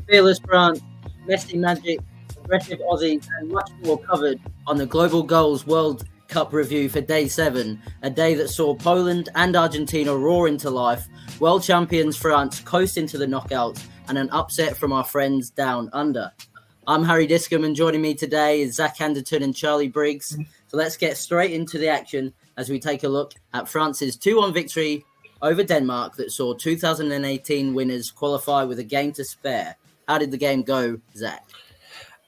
Fearless France, Messi Magic, aggressive Aussies, and much more covered on the Global Goals World Cup review for Day 7, a day that saw Poland and Argentina roar into life, world champions France coast into the knockouts, and an upset from our friends down under. I'm Harry Discombe, and joining me today is Zak Anderton and Charlie Briggs. So let's get straight into the action as we take a look at France's 2-1 victory over Denmark that saw 2018 winners qualify with a game to spare. How did the game go, Zach?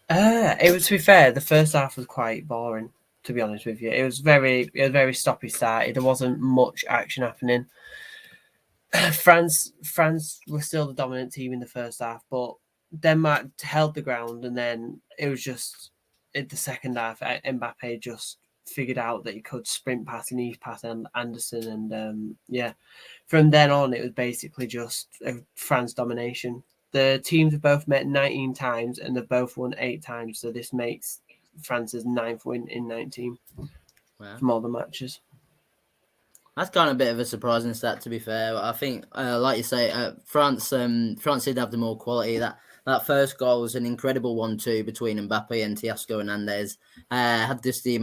It was, to be fair, the first half was quite boring, to be honest with you. It was very stoppy started. There wasn't much action happening. France were still the dominant team in the first half, but Denmark held the ground, and then it was just in the second half, Mbappe just figured out that he could sprint past and ease past Anderson, and from then on it was basically just France domination. The teams have both met 19 times and they've both won 8 times, so this makes France's 9th win in 19 from all the matches. That's kind of a bit of a surprising stat, to be fair. I think, like you say, France did have the more quality. That first goal was an incredible 1-2 between Mbappe and Thiago Hernandez. Had just the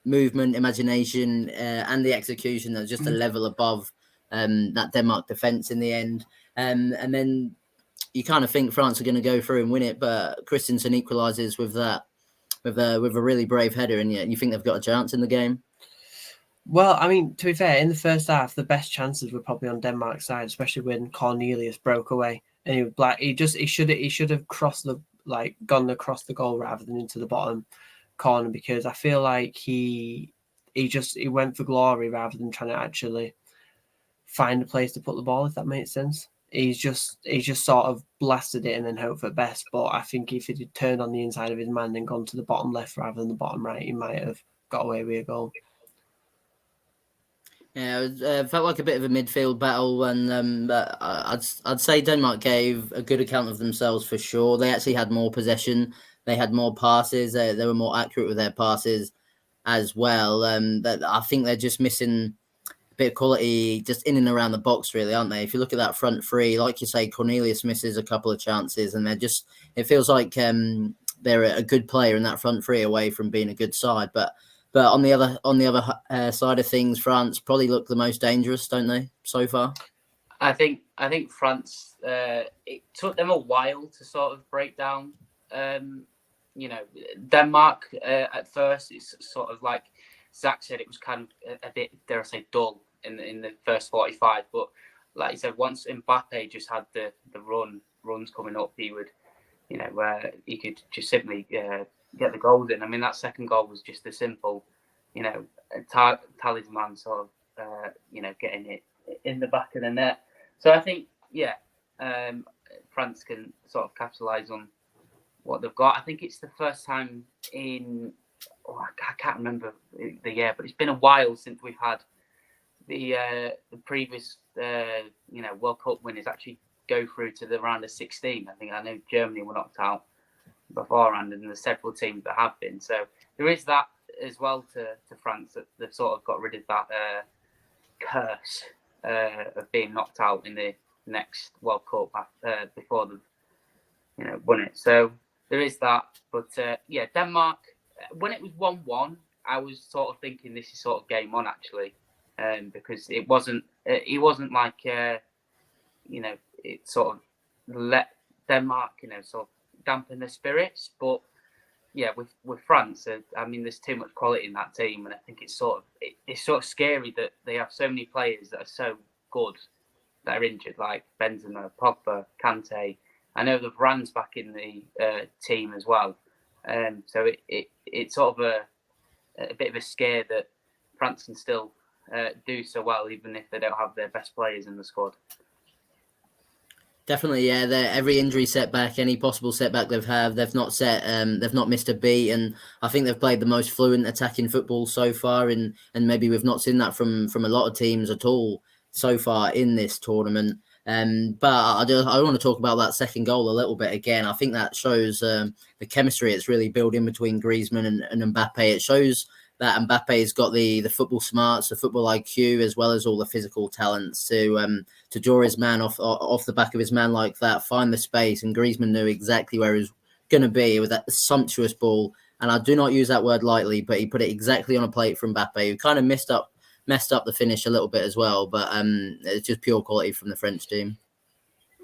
movement, imagination, and the execution that was just a level above that Denmark defence in the end. And then you kind of think France are going to go through and win it, but Christensen equalises with a really brave header, and you think they've got a chance in the game. Well, I mean, to be fair, in the first half, the best chances were probably on Denmark's side, especially when Cornelius broke away, and he should have gone across the goal rather than into the bottom corner, because I feel like he went for glory rather than trying to actually find a place to put the ball, if that makes sense. He's just sort of blasted it and then hoped for the best. But I think if he'd turned on the inside of his man and gone to the bottom left rather than the bottom right, he might have got away with a goal. Yeah, it felt like a bit of a midfield battle, and I'd say Denmark gave a good account of themselves for sure. They actually had more possession, they had more passes, they were more accurate with their passes as well. I think they're just missing a bit of quality just in and around the box, really, aren't they? If you look at that front three, like you say, Cornelius misses a couple of chances, and it feels like they're a good player in that front three away from being a good side, But on the other side of things, France probably look the most dangerous, don't they, so far? I think France. It took them a while to sort of break down. Denmark at first. It's sort of like Zach said. It was kind of a bit, dare I say, dull in the first 45. But like you said, once Mbappe just had the runs coming up, he would, where he could just simply get the goals in. I mean, that second goal was just a simple, talisman sort of, getting it in the back of the net. So I think, France can sort of capitalise on what they've got. I think it's the first time I can't remember the year, but it's been a while since we've had the previous, World Cup winners actually go through to the round of 16. I know Germany were knocked out beforehand, and there's several teams that have been. So there is that as well to France, that they've sort of got rid of that curse of being knocked out in the next World Cup before they've won it. So there is that. But Denmark, when it was 1-1, I was sort of thinking this is sort of game on, actually, because it wasn't like it sort of let Denmark sort of dampen the spirits. But with France, I mean, there's too much quality in that team, and I think it's sort of scary that they have so many players that are so good that are injured, like Benzema, Pogba, Kante. I know the Varane's back in the team as well, so it's sort of a bit of a scare that France can still do so well, even if they don't have their best players in the squad. Definitely, yeah. Every injury setback, any possible setback they've not missed a beat, and I think they've played the most fluent attacking football so far, and maybe we've not seen that from a lot of teams at all so far in this tournament. But I want to talk about that second goal a little bit again. I think that shows the chemistry it's really building between Griezmann and Mbappe. It shows that Mbappe's got the football smarts, the football IQ, as well as all the physical talents to draw his man off the back of his man like that, find the space, and Griezmann knew exactly where he was going to be with that sumptuous ball. And I do not use that word lightly, but he put it exactly on a plate for Mbappe, who kind of messed up the finish a little bit as well. But it's just pure quality from the French team.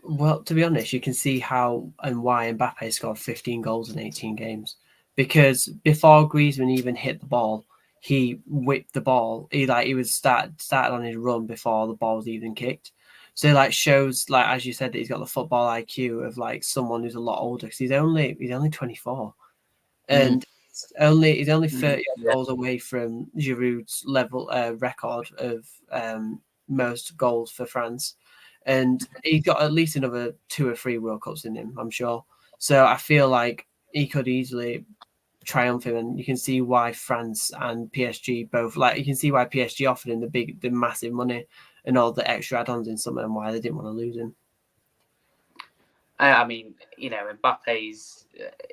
Well, to be honest, you can see how and why Mbappe scored 15 goals in 18 games. Because before Griezmann even hit the ball, he whipped the ball. He was started on his run before the ball was even kicked. So it shows, as you said, that he's got the football IQ of someone who's a lot older. Because he's only 24, and he's only 30 goals away from Giroud's level record of most goals for France. And he's got at least another 2 or 3 World Cups in him, I'm sure. So I feel like he could easily triumph him, and you can see why France and PSG both you can see why PSG offered him the massive money and all the extra add-ons in summer, and why they didn't want to lose him. I mean, Mbappe's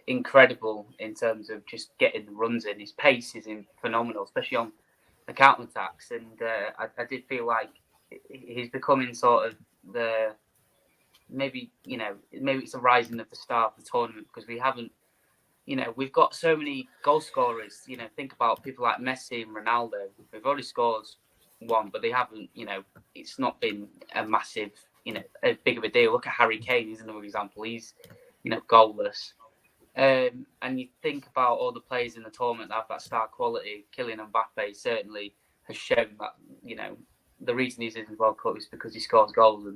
incredible in terms of just getting the runs in. His pace is phenomenal, especially on the counter-attacks. And I did feel like he's becoming sort of maybe it's a rising of the star of the tournament, because we haven't, we've got so many goal scorers. Think about people like Messi and Ronaldo. They've already scored one, but they haven't, it's not been a massive, as big of a deal. Look at Harry Kane, is another example. He's, goalless. And you think about all the players in the tournament that have that star quality. Kylian Mbappe certainly has shown that, the reason he's in the World Cup is because he scores goals.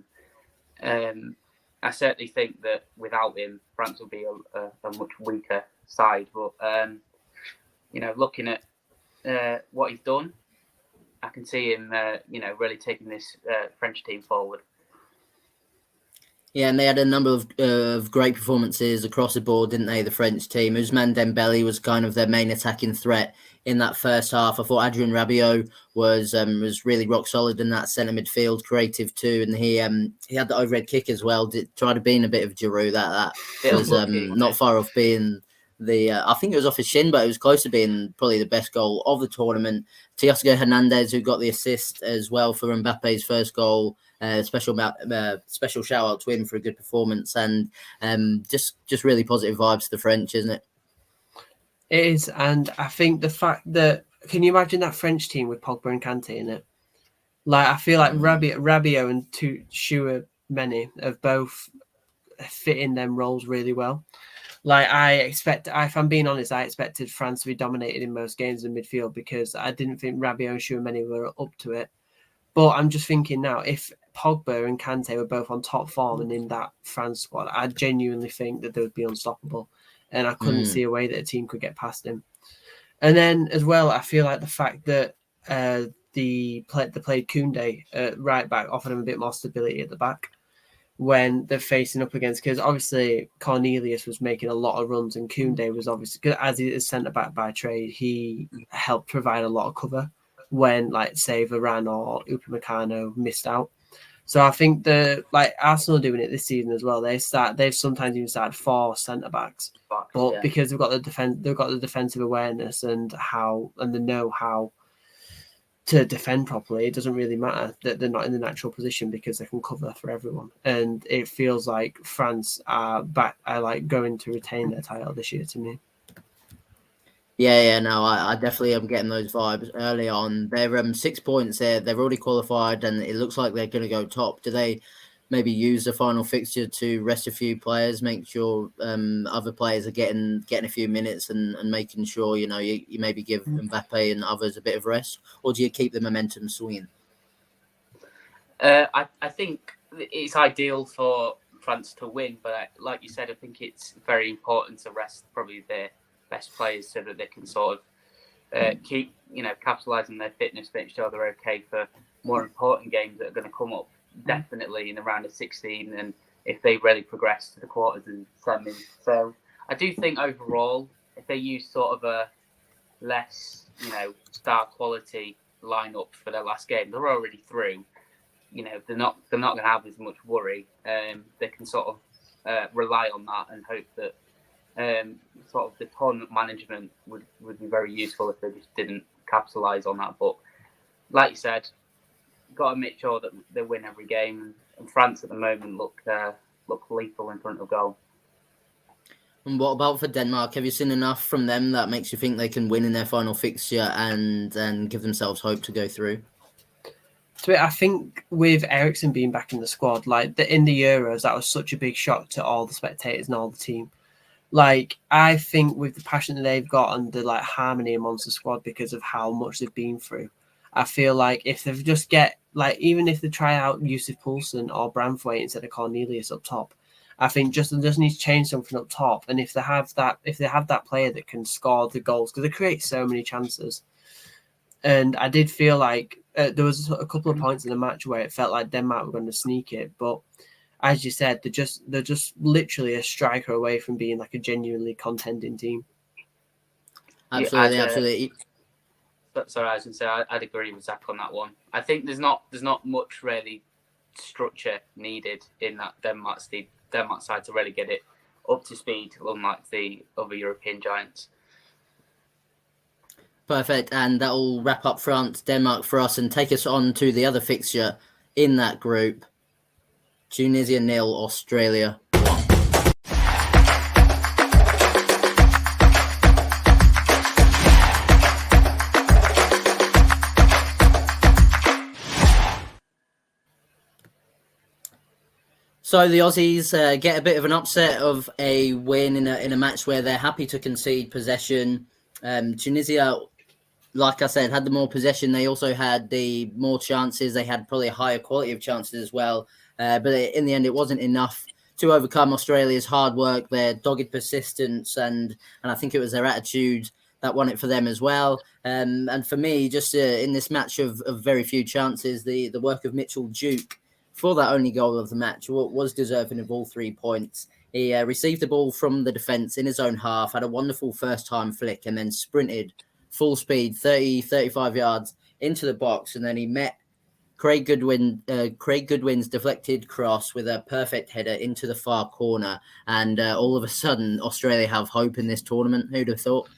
And I certainly think that without him, France will be a much weaker side. But, looking at what he's done, I can see him, really taking this French team forward. Yeah, and they had a number of great performances across the board, didn't they, the French team? Ousmane Dembele was kind of their main attacking threat in that first half. I thought Adrien Rabiot was really rock solid in that centre midfield, creative too, and he had the overhead kick as well. Tried to be in a bit of Giroud. That was not far off being I think it was off his shin, but it was close to being probably the best goal of the tournament. Teoscar Hernandez, who got the assist as well for Mbappe's first goal. Special shout out to him for a good performance, and just really positive vibes to the French, isn't it? It is, and I think the fact that, can you imagine that French team with Pogba and Kante in it? I feel like Rabiot and Tchouaméni have both fit in them roles really well. If I'm being honest, I expected France to be dominated in most games in midfield, because I didn't think Rabiot and Tchouaméni were up to it. But I'm just thinking now, if Pogba and Kante were both on top form and in that France squad, I genuinely think that they would be unstoppable. And I couldn't see a way that a team could get past him. And then as well, I feel like the fact that they played Koundé right back offered him a bit more stability at the back when they're facing up against, because obviously Cornelius was making a lot of runs, and Koundé was obviously, as he is centre back by trade, he helped provide a lot of cover when, say, Varane or Upamecano missed out. So I think Arsenal are doing it this season as well. They've sometimes even started 4 centre backs, but because they've got the defensive awareness and they know how to defend properly, it doesn't really matter that they're not in the natural position, because they can cover for everyone. And it feels like France are going to retain their title this year to me. Yeah, no, I definitely am getting those vibes early on. They're 6 points there. They've already qualified, and it looks like they're going to go top. Do they maybe use the final fixture to rest a few players, make sure other players are getting a few minutes and making sure, you maybe give Mbappe and others a bit of rest? Or do you keep the momentum swinging? I think it's ideal for France to win, but like you said, I think it's very important to rest probably their best players so that they can sort of keep, capitalising their fitness, make sure they're okay for more important games that are going to come up definitely in the round of 16, and if they really progress to the quarters and semis. So I do think overall, if they use sort of a less, star quality lineup for their last game, they're already through. They're not going to have as much worry. They can sort of rely on that and hope that sort of the tournament management would be very useful if they just didn't capitalise on that. But like you said, got to make sure that they win every game. And France at the moment look lethal in front of goal. And what about for Denmark? Have you seen enough from them that makes you think they can win in their final fixture and give themselves hope to go through? So I think with Eriksen being back in the squad, like in the Euros, that was such a big shock to all the spectators and all the team. Like, I think with the passion that they've got and the like harmony amongst the squad because of how much they've been through, I feel like if they just get like, even if they try out Yusuf Poulsen or Branthwaite instead of Cornelius up top, I think just need to change something up top. And if they have that player that can score the goals, because they create so many chances. And I did feel like there was a couple of points in the match where it felt like Denmark were going to sneak it, but as you said, they're just literally a striker away from being like a genuinely contending team. Absolutely, absolutely. Sorry, I was going to say I'd agree with Zach on that one. I think there's not much really structure needed in that Denmark side to really get it up to speed, unlike the other European giants. Perfect, and that will wrap up France-Denmark for us and take us on to the other fixture in that group. Tunisia 0, Australia 1. So the Aussies get a bit of an upset of a win in a match where they're happy to concede possession. Tunisia, like I said, had the more possession. They also had the more chances. They had probably a higher quality of chances as well. But in the end, it wasn't enough to overcome Australia's hard work, their dogged persistence, and I think it was their attitude that won it for them as well. And for me, just in this match of very few chances, the work of Mitchell Duke for that only goal of the match was deserving of all 3 points. He received the ball from the defence in his own half, had a wonderful first-time flick, and then sprinted full speed, 35 yards into the box, and then he met Craig Goodwin's deflected cross with a perfect header into the far corner, and all of a sudden, Australia have hope in this tournament. Who'd have thought?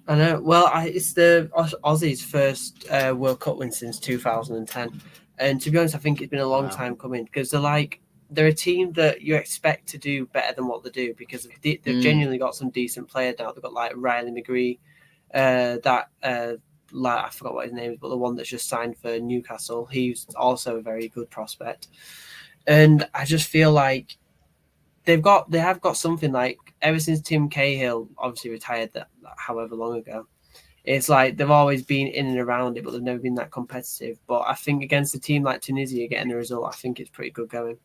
I know. Well, it's the Aussies' first World Cup win since 2010, and to be honest, I think it's been a long time coming because they're a team that you expect to do better than what they do because they've genuinely got some decent players now. They've got like Riley McGree, I forgot what his name is, but the one that's just signed for Newcastle. He's also a very good prospect, and I just feel like they have got something like ever since Tim Cahill obviously retired that however long ago. It's like they've always been in and around it, but they've never been that competitive. But I think against a team like Tunisia getting the result, I think it's pretty good going.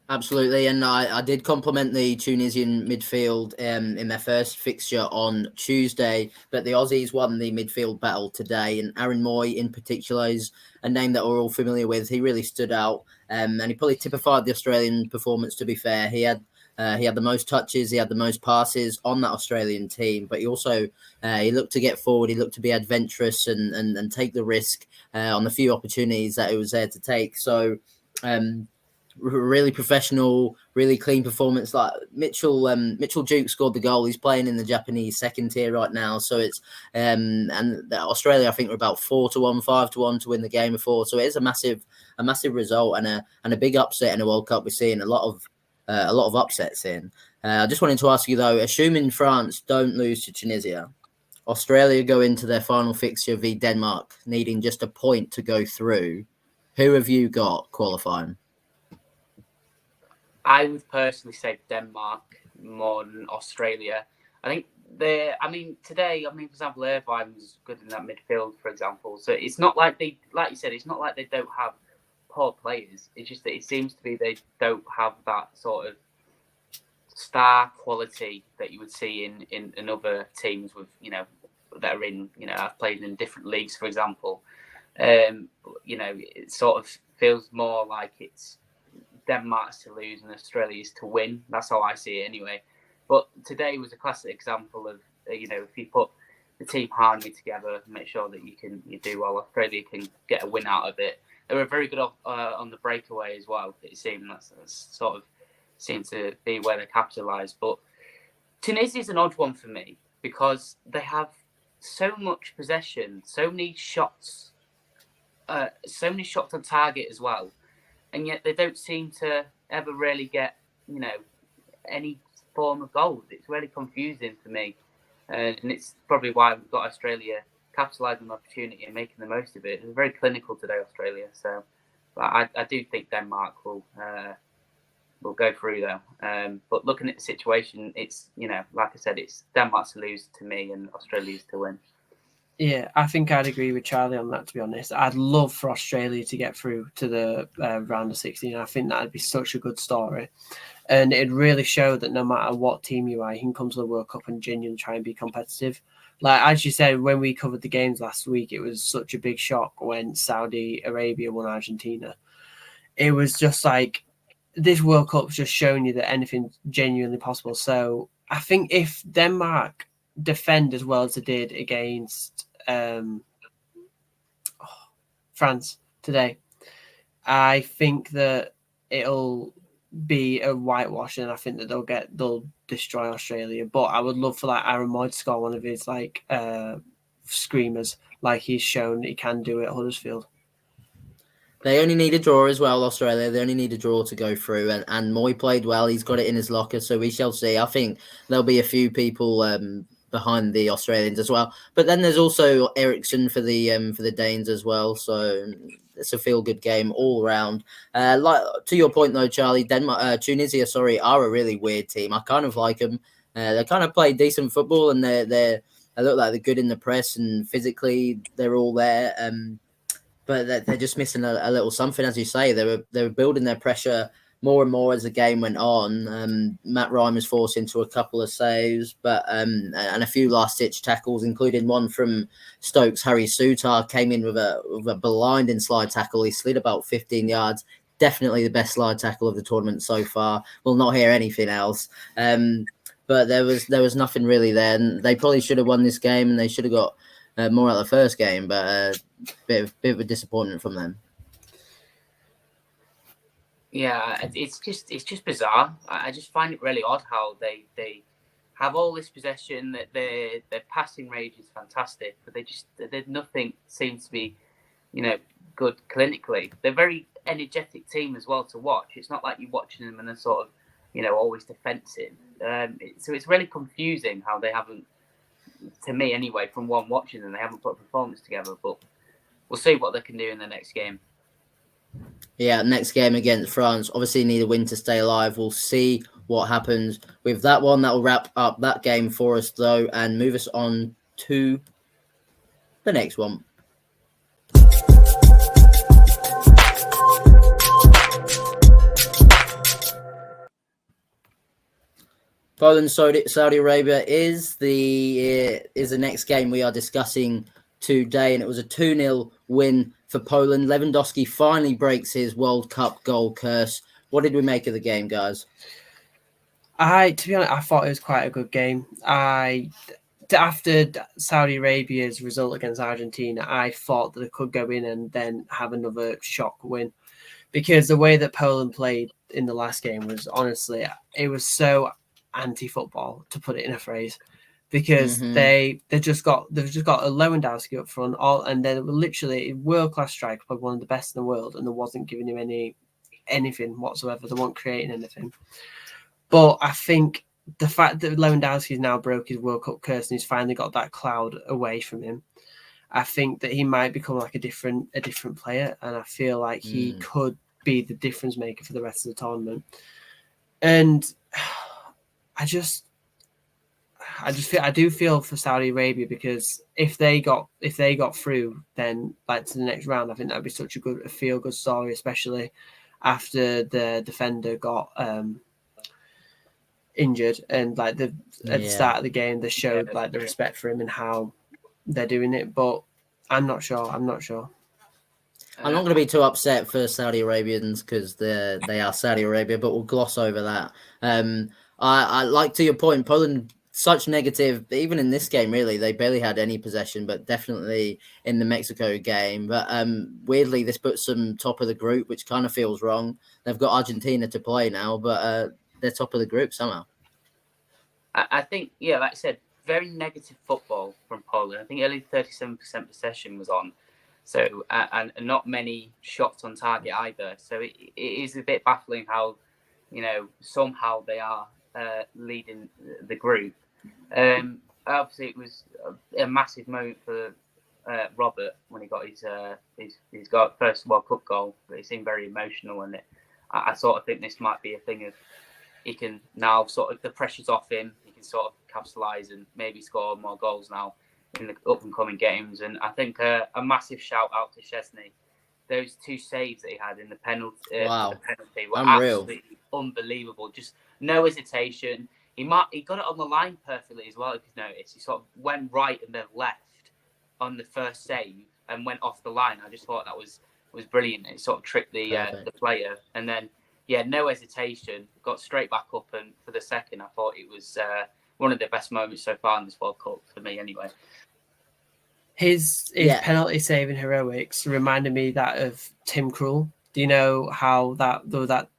Absolutely, and I did compliment the Tunisian midfield in their first fixture on Tuesday, but the Aussies won the midfield battle today, and Aaron Moy in particular is a name that we're all familiar with. He really stood out, and he probably typified the Australian performance, to be fair. He had the most touches, he had the most passes on that Australian team, but he also he looked to get forward, he looked to be adventurous and take the risk on the few opportunities that he was there to take. So really professional, really clean performance. Like Mitchell Duke scored the goal. He's playing in the Japanese second tier right now. So it's and Australia, I think, were about 4-1, 5-1 to win the game before. So it is a massive result and a big upset in a World Cup. We're seeing a lot of upsets in. I just wanted to ask you though, assuming France don't lose to Tunisia, Australia go into their final fixture v Denmark, needing just a point to go through. Who have you got qualifying? I would personally say Denmark more than Australia. I think today, for example, Irvine was good in that midfield, for example. So it's not like like you said, it's not like they don't have poor players. It's just that it seems to be they don't have that sort of star quality that you would see in other teams with, that are in, I've played in different leagues, for example. It sort of feels more like it's Denmark's to lose and Australia's to win. That's how I see it anyway. But today was a classic example of, if you put the team harmony together, make sure that you do well, Australia can get a win out of it. They were very good on the breakaway as well. It seemed that's sort of seemed to be where they capitalised. But Tunisia is an odd one for me because they have so much possession, so many shots on target as well, and yet they don't seem to ever really get, any form of goals. It's really confusing for me, and it's probably why we've got Australia capitalising on the opportunity and making the most of it. It was very clinical today, Australia. So, but I do think Denmark will go through though. But looking at the situation, it's, like I said, it's Denmark to lose to me and Australia's to win. Yeah, I think I'd agree with Charlie on that, to be honest. I'd love for Australia to get through to the round of 16. I think that'd be such a good story. And it'd really show that no matter what team you are, you can come to the World Cup and genuinely try and be competitive. Like, as you said, when we covered the games last week, it was such a big shock when Saudi Arabia won Argentina. It was just like, this World Cup's just showing you that anything's genuinely possible. So I think if Denmark defend as well as they did against France today, I think that it'll be a whitewash, and I think that they'll destroy Australia. But I would love for like Aaron Moy to score one of his screamers, like he's shown he can do it at Huddersfield. They only need a draw as well, Australia. They only need a draw to go through. And Moy played well. He's got it in his locker, so we shall see. I think there'll be a few people behind the Australians as well. But then there's also Eriksson for the Danes as well. So it's a feel-good game all around. Like to your point though, Charlie, Tunisia, are a really weird team. I kind of like them. They kind of play decent football, and they look like they're good in the press, and physically they're all there. But they're just missing a little something, as you say. They were building their pressure more and more as the game went on. Matt Ryan was forced into a couple of saves, and a few last-ditch tackles, including one from Stokes. Harry Souttar came in with a blinding slide tackle. He slid about 15 yards. Definitely the best slide tackle of the tournament so far. We'll not hear anything else. But there was nothing really there. And they probably should have won this game, and they should have got more out of the first game, but bit of a disappointment from them. Yeah, it's just bizarre. I just find it really odd how they have all this possession, that their passing range is fantastic, but nothing seems to be, good clinically. They're a very energetic team as well to watch. It's not like you're watching them and they're sort of, always defensive. So it's really confusing how they haven't, to me anyway, from one watching them, they haven't put a performance together. But we'll see what they can do in the next game. Yeah, next game against France. Obviously need a win to stay alive. We'll see what happens with that one. That will wrap up that game for us, though, and move us on to the next one. Poland, Saudi Arabia is the next game we are discussing today, and it was a 2-0 win for Poland. Lewandowski finally breaks his World Cup goal curse. What did we make of the game, guys? To be honest, I thought it was quite a good game. After Saudi Arabia's result against Argentina, I thought that they could go in and then have another shock win, because the way that Poland played in the last game was, honestly, it was so anti-football, to put it in a phrase, because they've just got a Lewandowski up front, and they were literally a world-class striker, probably one of the best in the world, and they wasn't giving him anything whatsoever. They weren't creating anything. But I think the fact that Lewandowski's now broke his World Cup curse and he's finally got that cloud away from him, I think that he might become like a different player, and I feel like he could be the difference maker for the rest of the tournament. And I do feel for Saudi Arabia, because if they got through, then like to the next round, I think that'd be such a feel good story, especially after the defender got injured, and like at the start of the game they showed like the respect for him and how they're doing it. But I'm not sure. I'm not going to be too upset for Saudi Arabians, because they are Saudi Arabia, but we'll gloss over that. I like, to your point, Poland, such negative, even in this game, really. They barely had any possession, but definitely in the Mexico game. But weirdly, this puts them top of the group, which kind of feels wrong. They've got Argentina to play now, but they're top of the group somehow. I think, like I said, very negative football from Poland. I think only 37% possession was on. So, and not many shots on target either. So it is a bit baffling how, somehow they are leading the group. Obviously, it was a massive moment for Robert when he got his first World Cup goal. But it seemed very emotional, and I sort of think this might be a thing of he can now sort of the pressure's off him. He can sort of capitalise and maybe score more goals now in the up and coming games. And I think a massive shout out to Szczesny. Those 2 saves that he had in the penalty, Wow. the penalty were Unreal. absolutely unbelievable. Just no hesitation. He got it on the line perfectly as well. If you notice, he sort of went right and then left on the first save and went off the line. I just thought that was brilliant. It sort of tricked the player, and then no hesitation, got straight back up. And for the second, I thought it was one of the best moments so far in this World Cup for me, anyway. His penalty saving heroics reminded me that of Tim Krul. Do you know how that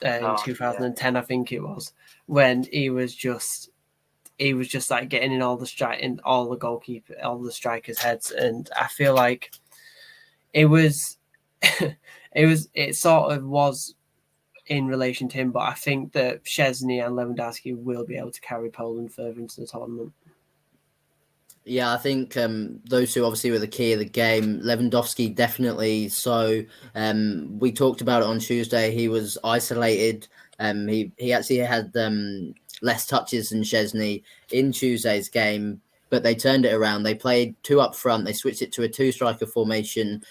in 2010 I think it was, when he was just like getting in all the strikers' heads, and I feel like it was it sort of was in relation to him, but I think that Szczesny and Lewandowski will be able to carry Poland further into the tournament. Yeah, I think those two obviously were the key of the game. Lewandowski definitely. So we talked about it on Tuesday. He was isolated. He actually had less touches than Szczesny in Tuesday's game, but they turned it around. They played 2 up front. They switched it to a 2-striker formation,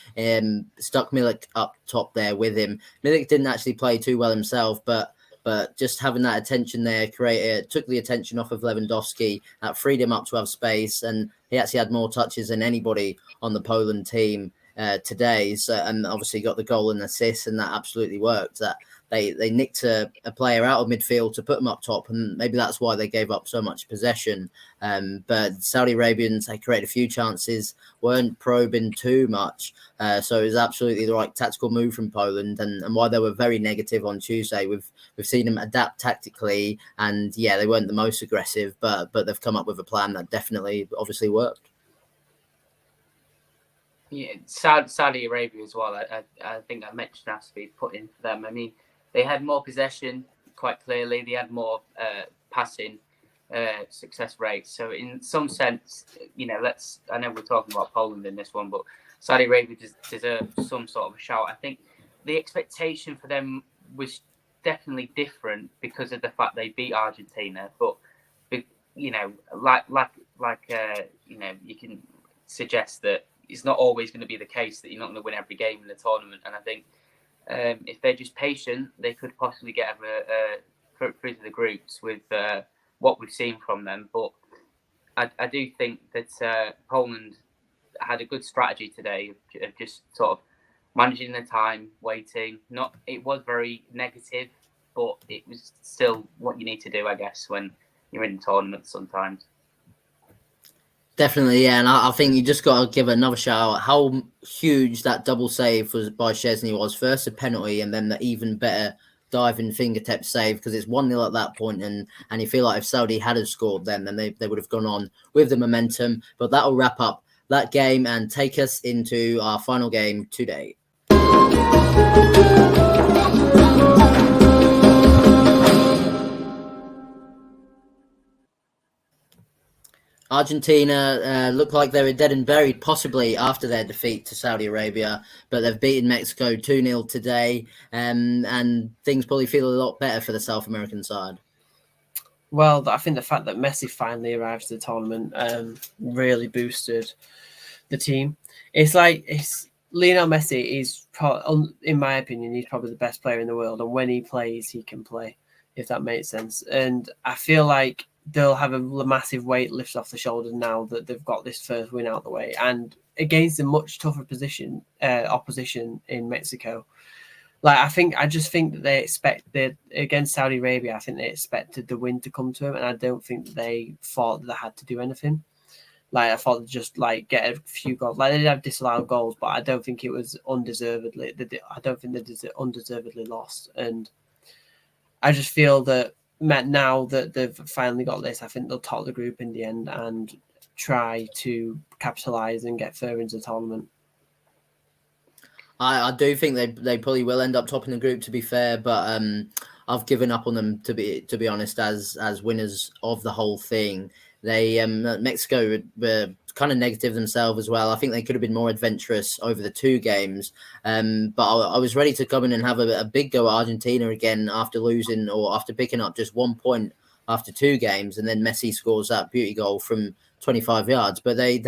stuck Milik up top there with him. Milik didn't actually play too well himself, but just having that attention there took the attention off of Lewandowski. That freed him up to have space, and he actually had more touches than anybody on the Poland team today. So, and obviously got the goal and assist, and that absolutely worked. That they nicked a player out of midfield to put him up top, and maybe that's why they gave up so much possession. But Saudi Arabians, they created a few chances, weren't probing too much. So it was absolutely the right tactical move from Poland, and why they were very negative on Tuesday. We've seen them adapt tactically, and they weren't the most aggressive, but they've come up with a plan that definitely obviously worked. Yeah, Saudi Arabia as well. I think that mention has to be put in for them. I mean, they had more possession, quite clearly. They had more passing success rates. So in some sense, I know we're talking about Poland in this one, but Saudi Arabia deserve some sort of a shout. I think the expectation for them was definitely different because of the fact they beat Argentina. But you can suggest that it's not always going to be the case that you're not going to win every game in the tournament. And I think if they're just patient, they could possibly get through to the groups with what we've seen from them. But I do think that Poland had a good strategy today of just sort of managing the time, waiting. It was very negative, but it was still what you need to do, I guess, when you're in tournaments sometimes. Definitely, yeah, and I think you just got to give another shout out how huge that double save was by Szczesny was. First a penalty, and then the even better diving fingertip save, because it's 1-0 at that point, and you feel like if Saudi had have scored then they would have gone on with the momentum. But that'll wrap up that game and take us into our final game today. Argentina looked like they were dead and buried, possibly after their defeat to Saudi Arabia, but they've beaten Mexico 2-0 today, and things probably feel a lot better for the South American side. Well, I think the fact that Messi finally arrived to the tournament really boosted the team. It's Lionel Messi is, in my opinion, he's probably the best player in the world, and when he plays, he can play, if that makes sense. And I feel like they'll have a massive weight lifted off the shoulders now that they've got this first win out of the way, and against a much tougher opposition in Mexico. I just think that they expect that against Saudi Arabia. I think they expected the win to come to them, and I don't think that they thought that they had to do anything. I thought they'd just get a few goals. They did have disallowed goals, but I don't think it was undeservedly. I don't think they undeservedly lost, and I just feel that now that they've finally got this, I think they'll top the group in the end and try to capitalise and get further into the tournament. I do think they probably will end up topping the group, to be fair, but I've given up on them, to be honest, as winners of the whole thing. They Mexico were kind of negative themselves as well. I think they could have been more adventurous over the 2 games, but I was ready to come in and have a big go at Argentina again after losing, or after picking up just 1 point after 2 games, and then Messi scores that beauty goal from 25 yards. But they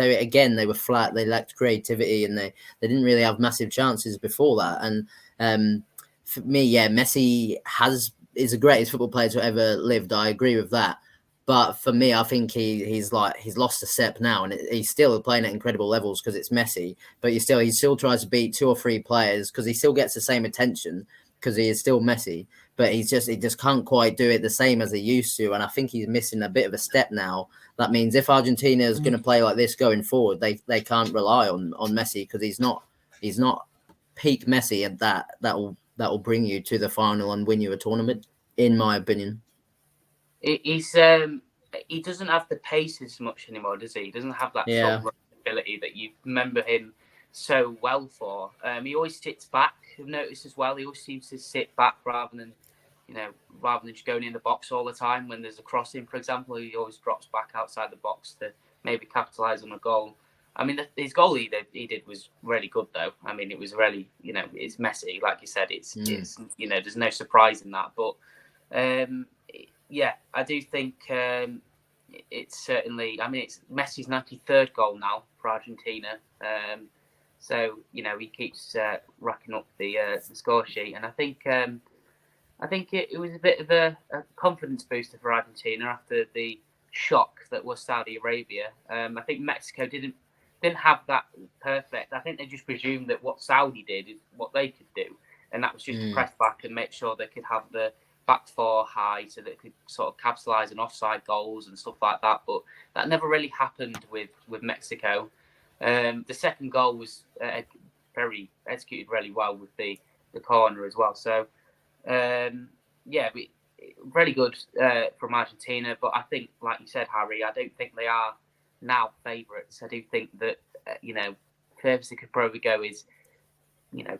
were flat. They lacked creativity, and they didn't really have massive chances before that. And for me, yeah, Messi is the greatest football player to ever lived. I agree with that. But for me, I think he's lost a step now, and he's still playing at incredible levels because it's Messi. But he still tries to beat 2 or 3 players because he still gets the same attention because he is still Messi. But he just can't quite do it the same as he used to, and I think he's missing a bit of a step now. That means if Argentina is going to play like this going forward, they can't rely on Messi, because he's not peak Messi, and that will bring you to the final and win you a tournament, in my opinion. He doesn't have the pace as much anymore, does he? He doesn't have that sort of ability that you remember him so well for. He always sits back. I've noticed as well. He always seems to sit back rather than just going in the box all the time. When there's a crossing, for example, he always drops back outside the box to maybe capitalise on a goal. I mean, his goal he did was really good, though. I mean, it was really, it's Messi, like you said. It's there's no surprise in that. But yeah, I do think it's certainly. I mean, it's Messi's 93rd goal now for Argentina. So he keeps racking up the score sheet, and I think it was a bit of a confidence booster for Argentina after the shock that was Saudi Arabia. I think Mexico didn't have that perfect. I think they just presumed that what Saudi did is what they could do, and that was just to press back and make sure they could have the back 4 high so that they could sort of capitalise on offside goals and stuff like that. But that never really happened with Mexico. The second goal was executed really well with the corner as well. So yeah, really good from Argentina. But I think, like you said, Harry, I don't think they are now favourites. I do think that furthest they could probably go is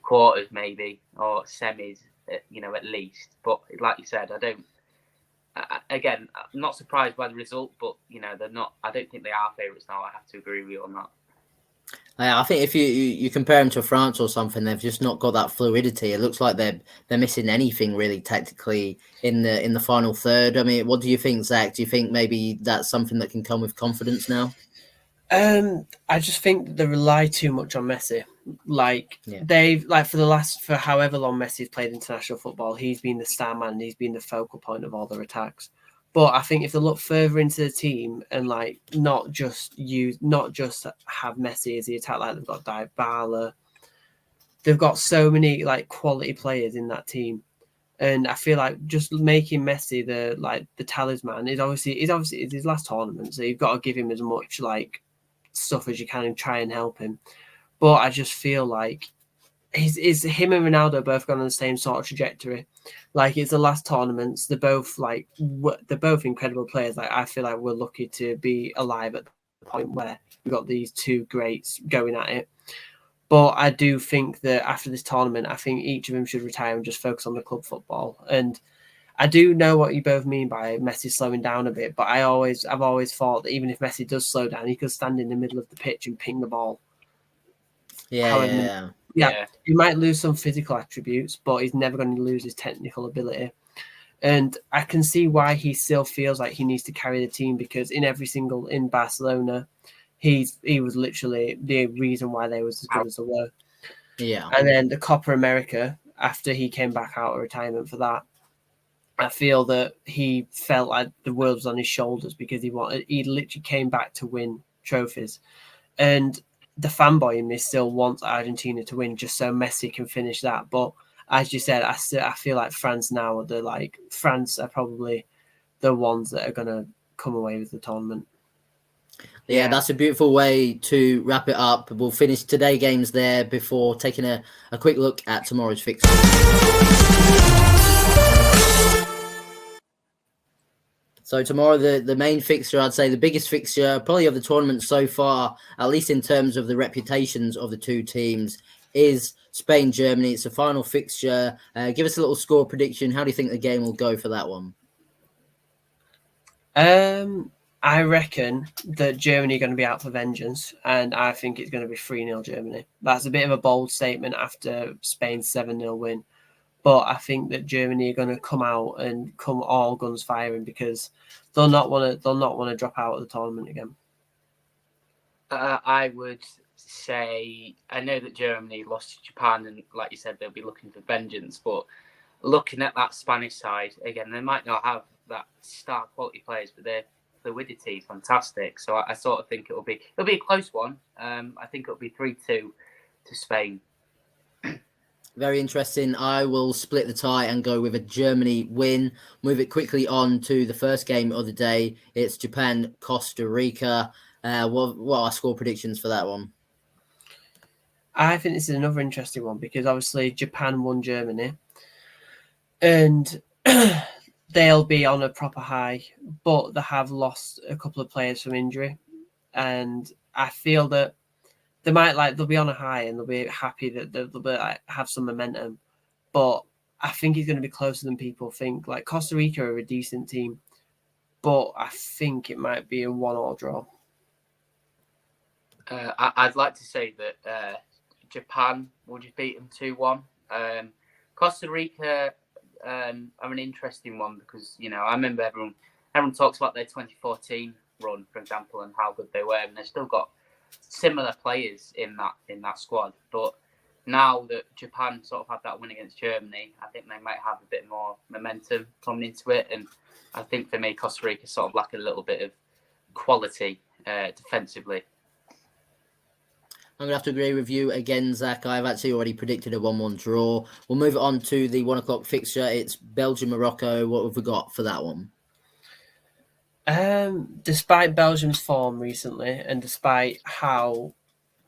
quarters maybe, or semis, at least. But like you said, I'm not surprised by the result, but they're not. I don't think they are favourites now. I have to agree with you on that. I think if you compare them to France or something, they've just not got that fluidity. It looks like they're missing anything really tactically in the final third. I mean, what do you think, Zach? Do you think maybe that's something that can come with confidence now? I just think they rely too much on Messi. For however long Messi's played international football, he's been the star man and he's been the focal point of all their attacks. But I think if they look further into the team and not just have Messi as the attack, like they've got Dybala, they've got so many quality players in that team, and I feel like just making Messi the talisman is obviously it's his last tournament, so you've got to give him as much stuff as you can and try and help him. But I just feel like him and Ronaldo both gone on the same sort of trajectory. It's the last tournaments. They're both incredible players. I feel like we're lucky to be alive at the point where we've got these 2 greats going at it. But I do think that after this tournament, I think each of them should retire and just focus on the club football. And I do know what you both mean by Messi slowing down a bit, but I've always thought that even if Messi does slow down, he could stand in the middle of the pitch and ping the ball. Yeah. He might lose some physical attributes, but he's never going to lose his technical ability. And I can see why he still feels like he needs to carry the team, because in Barcelona, he was literally the reason why they was as good as they were. Yeah. And then the Copa America, after he came back out of retirement for that, I feel that he felt like the world was on his shoulders because he literally came back to win trophies. And the fanboy in me still wants Argentina to win just so Messi can finish that. But as you said, I feel like France now France are probably the ones that are going to come away with the tournament. Yeah, that's a beautiful way to wrap it up. We'll finish today's games there before taking a quick look at tomorrow's fixture. So tomorrow, the main fixture, I'd say the biggest fixture probably of the tournament so far, at least in terms of the reputations of the two teams, is Spain-Germany. It's the final fixture. Give us a little score prediction. How do you think the game will go for that one? I reckon that Germany are going to be out for vengeance, and I think it's going to be 3-0 Germany. That's a bit of a bold statement after Spain's 7-0 win. But I think that Germany are going to come out and come all guns firing because they'll not want to drop out of the tournament again. I would say I know that Germany lost to Japan, and like you said, they'll be looking for vengeance. But looking at that Spanish side again, they might not have that star quality players, but their fluidity is fantastic. So I sort of think it'll be a close one. I think it'll be 3-2 to Spain. Very interesting. I will split the tie and go with a Germany win. Move it quickly on to the first game of the day. It's Japan-Costa Rica. What are score predictions for that one? I think this is another interesting one because obviously Japan won Germany and they'll be on a proper high, but they have lost a couple of players from injury. And I feel that they'll be on a high and they'll be happy that they'll be have some momentum. But I think it's going to be closer than people think. Like Costa Rica are a decent team, but I think it might be a 1-1 draw. I'd like to say that Japan will just beat them 2-1. Costa Rica are an interesting one because I remember everyone talks about their 2014 run, for example, and how good they were, and they've still got similar players in that squad. But now that Japan sort of had that win against Germany, I think they might have a bit more momentum coming into it, and I think for me, Costa Rica sort of lack a little bit of quality defensively. I'm going to have to agree with you again, Zach. I've actually already predicted a 1-1 draw. We'll move it on to the 1 o'clock fixture. It's Belgium-Morocco. What have we got for that one? Despite Belgium's form recently and despite how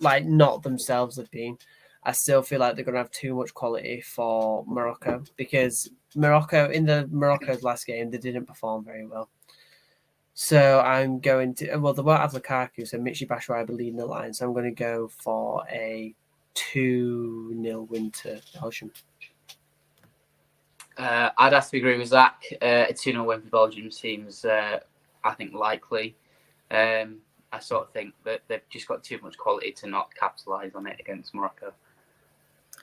not themselves have been, I still feel like they're going to have too much quality for Morocco because Morocco's last game, they didn't perform very well. So I'm going to, they won't have Lukaku, so Michy Batshuayi will be leading the line. So I'm going to go for a 2-0 win to Belgium. I'd have to agree with Zach. A 2-0 win for Belgium seems, I think, likely. I sort of think that they've just got too much quality to not capitalise on it against Morocco.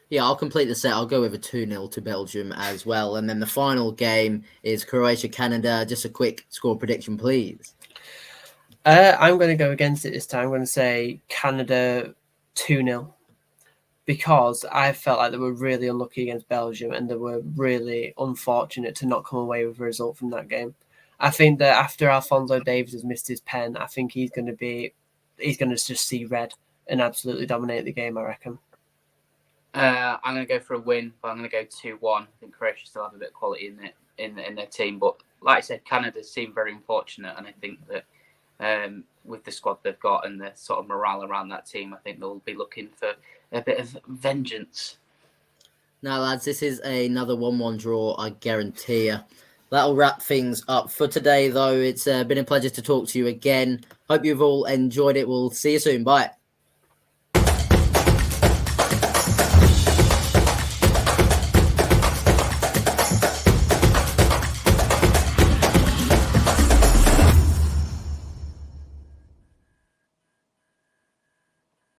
Yeah, I'll complete the set. I'll go with a 2-0 to Belgium as well. And then the final game is Croatia-Canada. Just a quick score prediction, please. I'm going to go against it this time. I'm going to say Canada 2-0 because I felt like they were really unlucky against Belgium and they were really unfortunate to not come away with a result from that game. I think that after Alphonso Davies has missed his pen, I think he's going to just see red and absolutely dominate the game, I reckon. I'm going to go for a win, but I'm going to go 2-1. I think Croatia still have a bit of quality in their team, but like I said, Canada seem very unfortunate, and I think that with the squad they've got and the sort of morale around that team, I think they'll be looking for a bit of vengeance. Now, lads, this is another 1-1 draw, I guarantee you. That'll wrap things up for today, though. It's been a pleasure to talk to you again. Hope you've all enjoyed it. We'll see you soon. Bye.